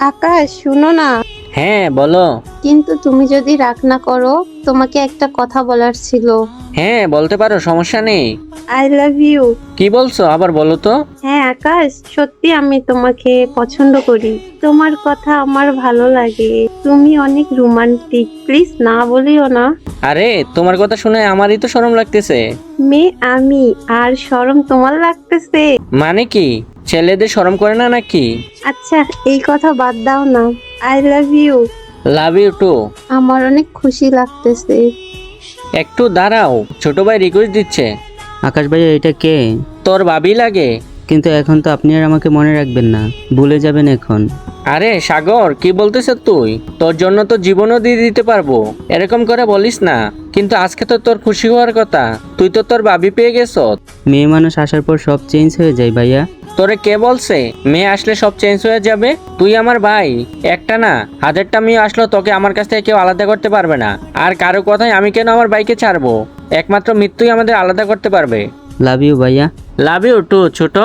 আকাশ শুনো না, হ্যাঁ বলো। কিন্তু তুমি যদি রাগ না করো, তোমাকে একটা কথা বলার ছিল। হ্যাঁ বলতে পারো, সমস্যা নেই। I love you. কি বলছো আবার বলো তো। হ্যাঁ আকাশ, সত্যি আমি তোমাকে পছন্দ করি। তোমার কথা আমার ভালো লাগে। তুমি অনেক রোমান্টিক, প্লিজ না বলিও না। আরে তোমার কথা শুনে আমারই তো শরম লাগতেছে। মেয়ে আমি, আর শরম তোমার লাগতেছে? মানে কি, ছেলেদের শরম করে না নাকি? আচ্ছা, এই কথা বাদ দাও না। I love you. Love you too. আমার অনেক খুশি লাগতেছে। একটু দাঁড়াও, ছোট ভাই রিকোয়েস্ট দিচ্ছে। আকাশ ভাইয়া, এটা কে? তোর ভাবি লাগে। কিন্তু এখন তো আপনি আর আমাকে মনে রাখবেন না, ভুলে যাবেন এখন। আরে সাগর, কি বলতেছ তুই? তোর জন্য তো জীবনও দিয়ে দিতে পারবো, এরকম করে বলিস না। কিন্তু আজকে তো তোর খুশি হওয়ার কথা, তুই তো তোর ভাবি পেয়ে গেছ। মেয়ে মানুষ আসার পর সব চেঞ্জ হয়ে যায় ভাইয়া। তোরে কে বলছে মেয়ে আসলে সব চেঞ্জ হয়ে যাবে? তুই আমার ভাই, একটা না হাজারটা মেয়ে আসলো তোকে আমার কাছ থেকে কেউ আলাদা করতে পারবে না। আর কারো কথায় আমি কেন আমার ভাইকে ছাড়বো? একমাত্র মৃত্যুই আমাদের আলাদা করতে পারবে। লাভ ইউ ভাইয়া। লাভ ইউ টু ছোট।